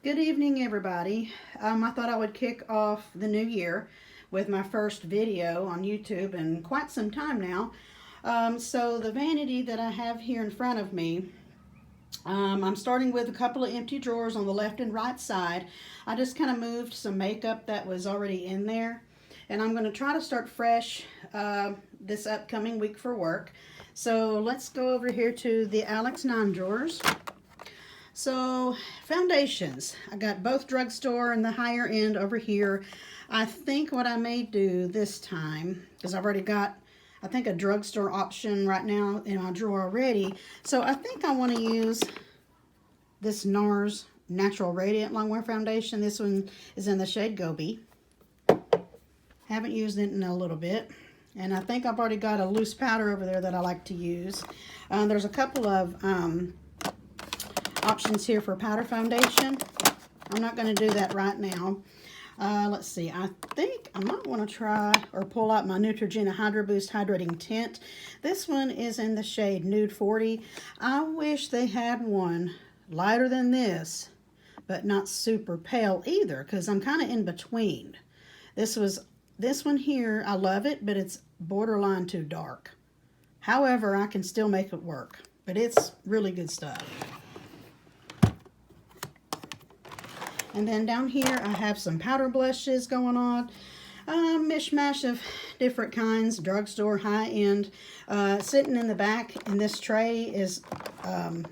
Good evening, everybody. I thought I would kick off the new year with my first video on YouTube in quite some time now. So the vanity that I have here in front of me, I'm starting with a couple of empty drawers on the left and right side. I just kind of moved some makeup that was already in there. And I'm going to try to start fresh this upcoming week for work. So let's go over here to the Alex 9 drawers. So, foundations. I got both drugstore and the higher end over here. I think what I may do this time, because I've already got, I think, a drugstore option right now in my drawer already. So, I think I want to use this NARS Natural Radiant Longwear Foundation. This one is in the shade Gobi. Haven't used it in a little bit. And I think I've already got a loose powder over there that I like to use. There's a couple of options here for powder foundation. I'm not going to do that right now. Let's see. I think I might want to try or pull out my Neutrogena Hydro Boost Hydrating Tint. This one is in the shade Nude 40. I wish they had one lighter than this, but not super pale either, because I'm kind of in between. This one here, I love it, but it's borderline too dark. However, I can still make it work, but it's really good stuff. And then down here, I have some powder blushes going on. Mishmash of different kinds, drugstore, high-end. Sitting in the back in this tray is a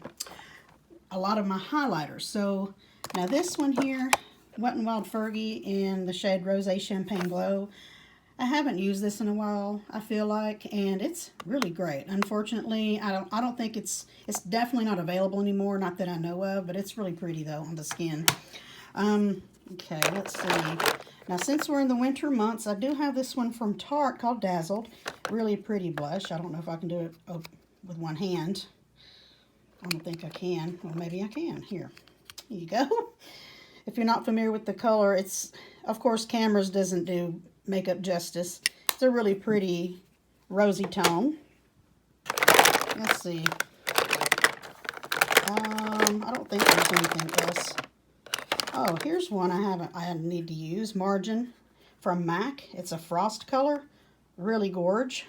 lot of my highlighters. So now this one here, Wet n Wild Fergie in the shade Rosé Champagne Glow. I haven't used this in a while, I feel like, and it's really great. Unfortunately, I don't think it's definitely not available anymore, not that I know of, but it's really pretty though on the skin. Okay, let's see. Now, since we're in the winter months, I do have this one from Tarte called Dazzled. Really pretty blush. I don't know if I can do it with one hand. I don't think I can. Well, maybe I can. Here you go. If you're not familiar with the color, it's, of course, cameras doesn't do makeup justice. It's a really pretty rosy tone. Let's see. I don't think there's anything else. Oh, here's one I need to use. Margin from MAC. It's a frost color. Really gorge.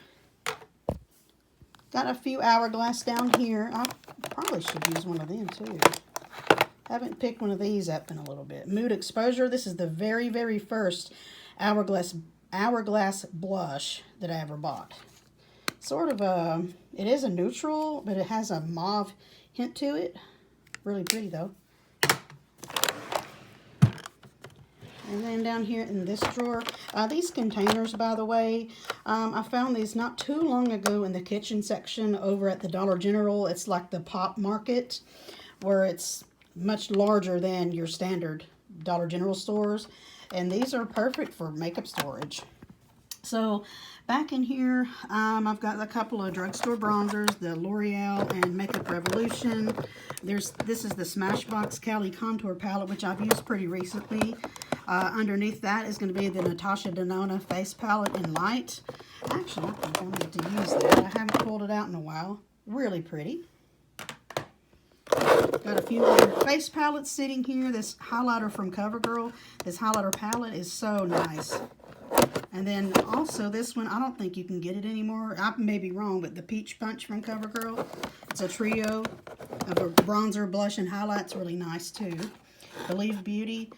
Got a few Hourglass down here. I probably should use one of them too. Haven't picked one of these up in a little bit. Mood Exposure. This is the very, very first Hourglass blush that I ever bought. Sort of a, it is a neutral, but it has a mauve hint to it. Really pretty though. And then down here in this drawer, these containers, by the way, I found these not too long ago in the kitchen section over at the Dollar General. It's like the Pop Market, where it's much larger than your standard Dollar General stores. And these are perfect for makeup storage. So back in here, I've got a couple of drugstore bronzers, the L'Oreal and Makeup Revolution. This is the Smashbox Cali Contour Palette, which I've used pretty recently. Underneath that is going to be the Natasha Denona Face Palette in Light. Actually, I think I need to use that. I haven't pulled it out in a while. Really pretty. Got a few other face palettes sitting here. This highlighter from CoverGirl. This highlighter palette is so nice. And then also this one, I don't think you can get it anymore. I may be wrong, but the Peach Punch from CoverGirl. It's a trio of a bronzer, blush, and highlight's really nice too. Believe Beauty.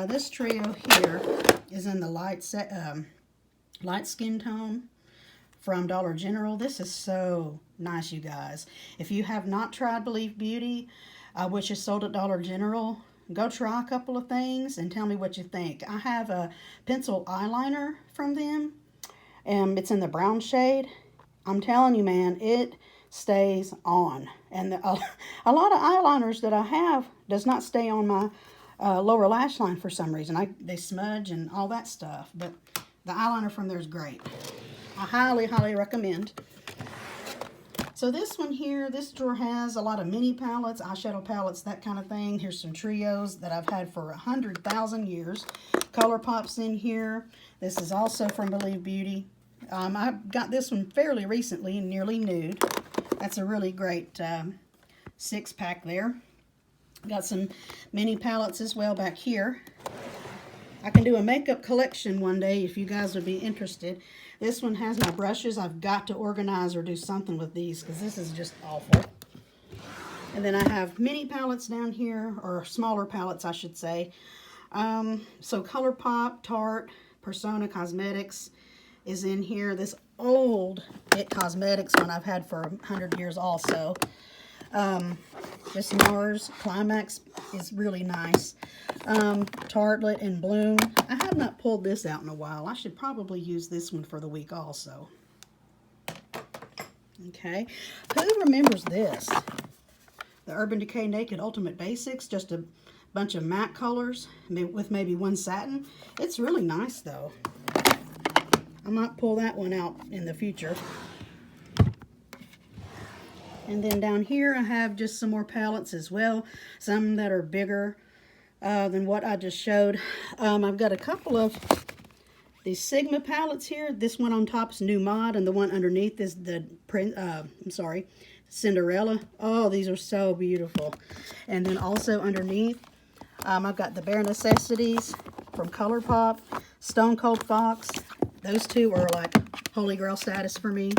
This trio here is in the light skin tone from Dollar General. This is so nice, you guys. If you have not tried Believe Beauty, which is sold at Dollar General, go try a couple of things and tell me what you think. I have a pencil eyeliner from them, and it's in the brown shade. I'm telling you, man, it stays on. And a lot of eyeliners that I have does not stay on my lower lash line for some reason. They smudge and all that stuff, but the eyeliner from there is great. I highly, highly recommend. So this one here, this drawer has a lot of mini palettes, eyeshadow palettes, that kind of thing. Here's some trios that I've had for 100,000 years. Color Pops in here. This is also from Believe Beauty. I got this one fairly recently, Nearly Nude. That's a really great 6-pack there. Got some mini palettes as well back here. I can do a makeup collection one day if you guys would be interested. This one has my brushes. I've got to organize or do something with these because this is just awful. And then I have mini palettes down here, or smaller palettes I should say. So ColourPop, Tarte, Persona Cosmetics is in here. This old It Cosmetics one I've had for 100 years also. This Mars Climax is really nice. Tartlet and Bloom. I have not pulled this out in a while. I should probably use this one for the week also. Okay. Who remembers this? The Urban Decay Naked Ultimate Basics. Just a bunch of matte colors with maybe one satin. It's really nice though. I might pull that one out in the future. And then down here I have just some more palettes as well. Some that are bigger than what I just showed. I've got a couple of these Sigma palettes here. This one on top is New Mod, and the one underneath is the Cinderella. Oh, these are so beautiful. And then also underneath, I've got the Bare Necessities from ColourPop, Stone Cold Fox. Those two are like holy grail status for me.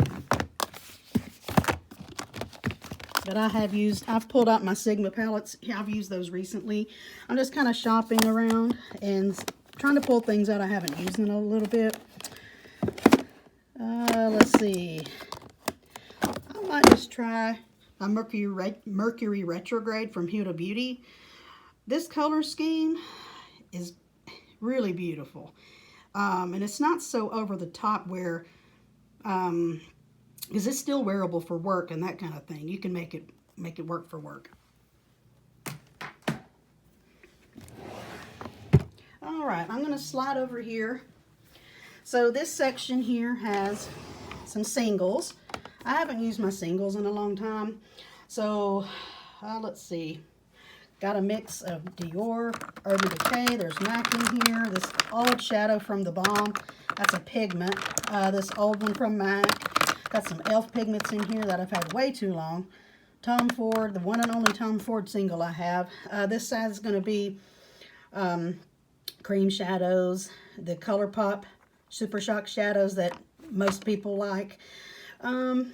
But I've pulled out my Sigma palettes. I've used those recently. I'm just kind of shopping around and trying to pull things out I haven't used in a little bit. Let's see. I might just try my Mercury Retrograde from Huda Beauty. This color scheme is really beautiful. And it's not so over the top where... because it's still wearable for work and that kind of thing. You can make it work for work. All right, I'm going to slide over here. So this section here has some singles. I haven't used my singles in a long time. So let's see. Got a mix of Dior, Urban Decay. There's MAC in here. This old shadow from The Balm. That's a pigment. This old one from MAC. Got some e.l.f. pigments in here that I've had way too long. Tom Ford, the one and only Tom Ford single I have. This side is going to be cream shadows, the ColourPop Super Shock shadows that most people like. I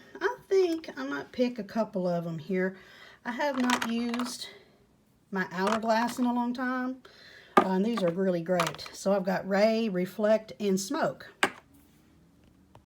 think I might pick a couple of them here. I have not used my Hourglass in a long time. And these are really great. So I've got Ray, Reflect, and Smoke.